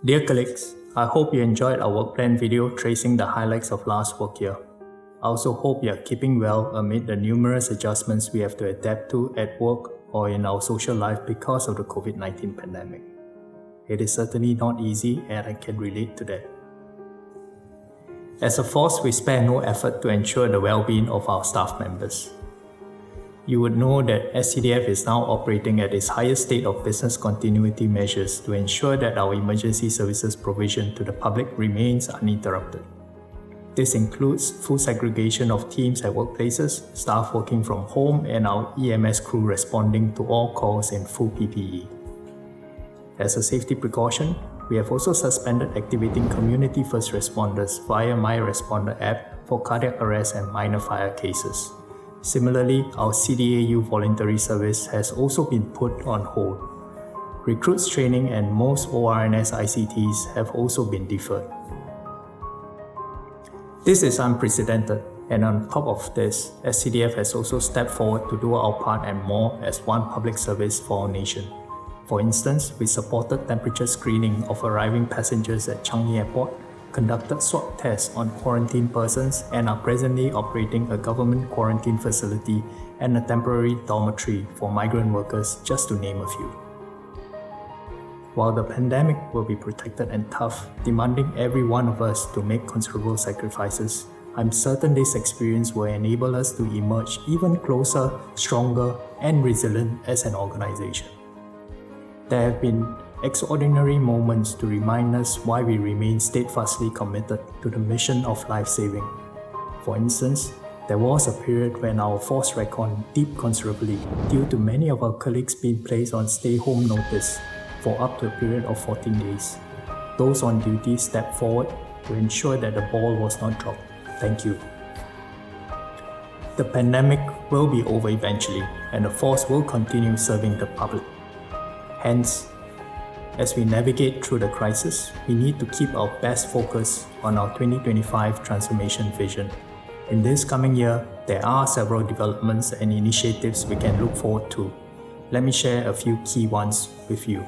Dear colleagues, I hope you enjoyed our Workplan video tracing the highlights of last work year. I also hope you are keeping well amid the numerous adjustments we have to adapt to at work or in our social life because of the COVID-19 pandemic. It is certainly not easy, and I can relate to that. As a force, we spare no effort to ensure the well-being of our staff members. You would know that SCDF is now operating at its highest state of business continuity measures to ensure that our emergency services provision to the public remains uninterrupted. This includes full segregation of teams at workplaces, staff working from home, and our EMS crew responding to all calls in full PPE. As a safety precaution, we have also suspended activating community first responders via My Responder app for cardiac arrest and minor fire cases. Similarly, our CDAU voluntary service has also been put on hold. Recruits training and most ORNS ICTs have also been deferred. This is unprecedented, and on top of this, SCDF has also stepped forward to do our part and more as one public service for our nation. For instance, we supported temperature screening of arriving passengers at Changi Airport, conducted swab tests on quarantined persons, and are presently operating a government quarantine facility and a temporary dormitory for migrant workers, just to name a few. While the pandemic will be protracted and tough, demanding every one of us to make considerable sacrifices, I'm certain this experience will enable us to emerge even closer, stronger, and resilient as an organization. There have been extraordinary moments to remind us why we remain steadfastly committed to the mission of life-saving. For instance, there was a period when our force reckoned dipped considerably due to many of our colleagues being placed on stay-home notice for up to a period of 14 days. Those on duty stepped forward to ensure that the ball was not dropped. Thank you. The pandemic will be over eventually, and the force will continue serving the public. Hence, as we navigate through the crisis, we need to keep our best focus on our 2025 transformation vision. In this coming year, there are several developments and initiatives we can look forward to. Let me share a few key ones with you.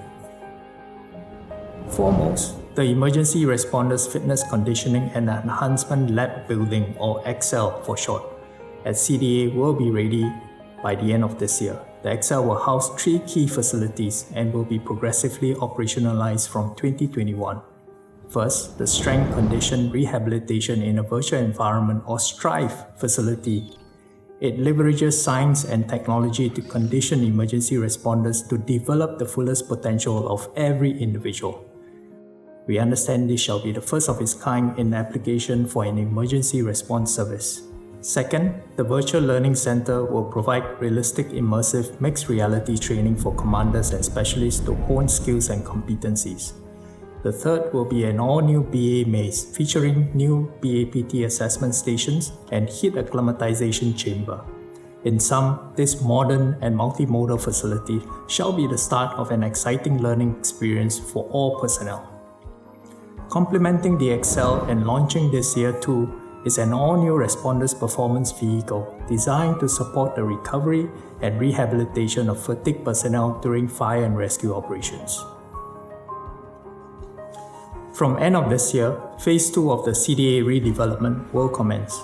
Foremost, the Emergency Responders Fitness Conditioning and Enhancement Lab Building, or EXCEL for short, at CDA will be ready by the end of this year. The EXCEL will house 3 key facilities and will be progressively operationalized from 2021. First, the Strength Condition Rehabilitation in a Virtual Environment, or STRIVE facility. It leverages science and technology to condition emergency responders to develop the fullest potential of every individual. We understand this shall be the first of its kind in application for an emergency response service. Second, the Virtual Learning Center will provide realistic, immersive, mixed reality training for commanders and specialists to hone skills and competencies. The third will be an all-new BA maze featuring new BAPT assessment stations and heat acclimatization chamber. In sum, this modern and multimodal facility shall be the start of an exciting learning experience for all personnel. Complementing the EXCEL and launching this year too is an all-new Responders Performance Vehicle designed to support the recovery and rehabilitation of fatigued personnel during fire and rescue operations. From end of this year, Phase 2 of the CDA redevelopment will commence.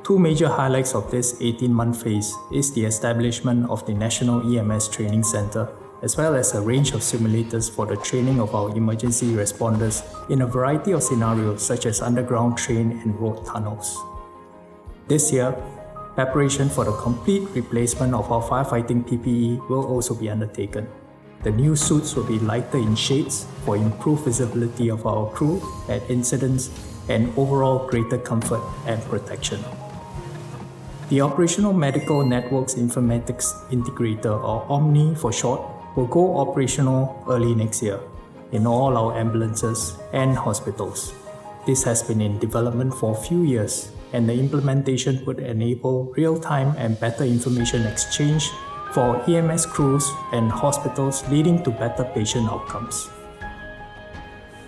2 major highlights of this 18-month phase is the establishment of the National EMS Training Center, as well as a range of simulators for the training of our emergency responders in a variety of scenarios such as underground train and road tunnels. This year, preparation for the complete replacement of our firefighting PPE will also be undertaken. The new suits will be lighter in shades for improved visibility of our crew at incidents and overall greater comfort and protection. The Operational Medical Networks Informatics Integrator, or OMNI for short, will go operational early next year in all our ambulances and hospitals. This has been in development for a few years, and the implementation would enable real-time and better information exchange for our EMS crews and hospitals, leading to better patient outcomes.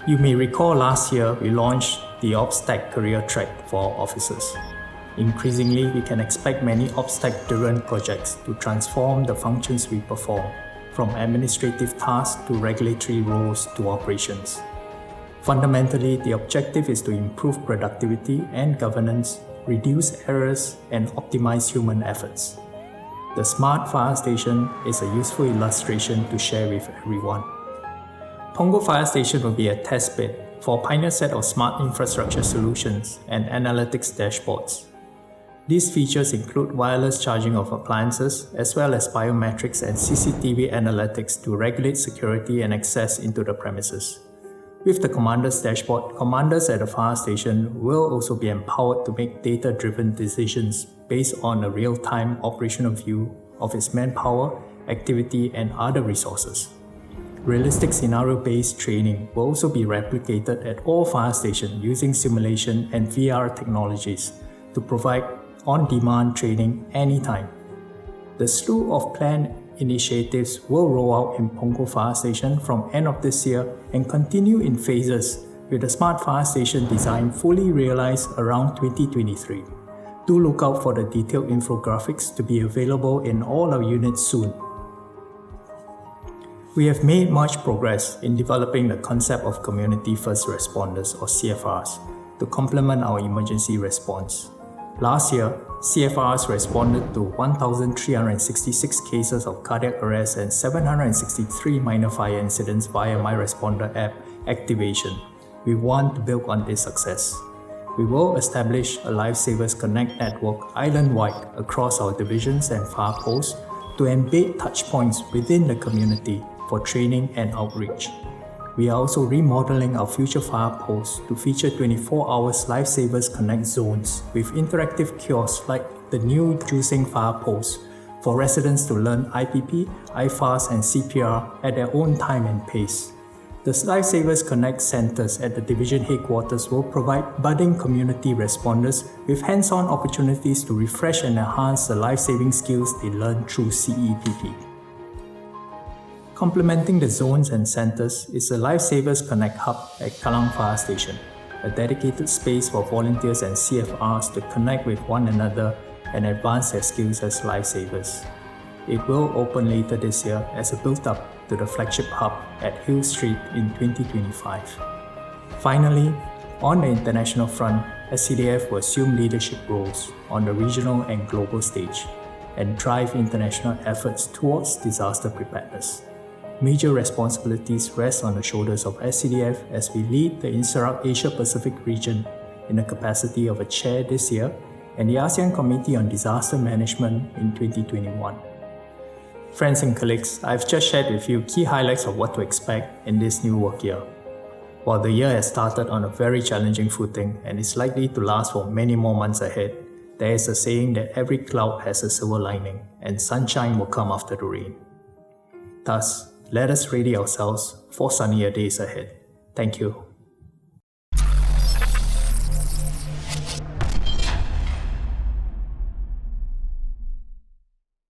You may recall last year we launched the OPSTEC career track for our officers. Increasingly, we can expect many OPSTEC-driven projects to transform the functions we perform, from administrative tasks to regulatory roles to operations. Fundamentally, the objective is to improve productivity and governance, reduce errors, and optimize human efforts. The Smart Fire Station is a useful illustration to share with everyone. Punggol Fire Station will be a test bed for a pioneer set of smart infrastructure solutions and analytics dashboards. These features include wireless charging of appliances, as well as biometrics and CCTV analytics to regulate security and access into the premises. With the Commander's dashboard, commanders at the fire station will also be empowered to make data-driven decisions based on a real-time operational view of its manpower, activity, and other resources. Realistic scenario-based training will also be replicated at all fire stations using simulation and VR technologies to provide on-demand training anytime. The slew of planned initiatives will roll out in Punggol Fire Station from end of this year and continue in phases, with the Smart Fire Station design fully realized around 2023. Do look out for the detailed infographics to be available in all our units soon. We have made much progress in developing the concept of Community First Responders or CFRs to complement our emergency response. Last year, CFRs responded to 1,366 cases of cardiac arrest and 763 minor fire incidents via My Responder app activation. We want to build on this success. We will establish a Lifesavers Connect network island-wide across our divisions and fire posts to embed touchpoints within the community for training and outreach. We are also remodeling our future fire posts to feature 24 hours Lifesavers Connect zones with interactive kiosks like the new Juicing Fire Post for residents to learn IPP, IFAS, and CPR at their own time and pace. The Lifesavers Connect centers at the division headquarters will provide budding community responders with hands-on opportunities to refresh and enhance the life-saving skills they learn through CEPP. Complementing the zones and centers is the Lifesavers Connect Hub at Kallang Fire Station, a dedicated space for volunteers and CFRs to connect with one another and advance their skills as lifesavers. It will open later this year as a build-up to the flagship hub at Hill Street in 2025. Finally, on the international front, SCDF will assume leadership roles on the regional and global stage and drive international efforts towards disaster preparedness. Major responsibilities rest on the shoulders of SCDF as we lead the INSARAG Asia-Pacific region in the capacity of a chair this year and the ASEAN Committee on Disaster Management in 2021. Friends and colleagues, I've just shared with you key highlights of what to expect in this new work year. While the year has started on a very challenging footing and is likely to last for many more months ahead, there is a saying that every cloud has a silver lining and sunshine will come after the rain. Thus, let us ready ourselves for sunnier days ahead. Thank you.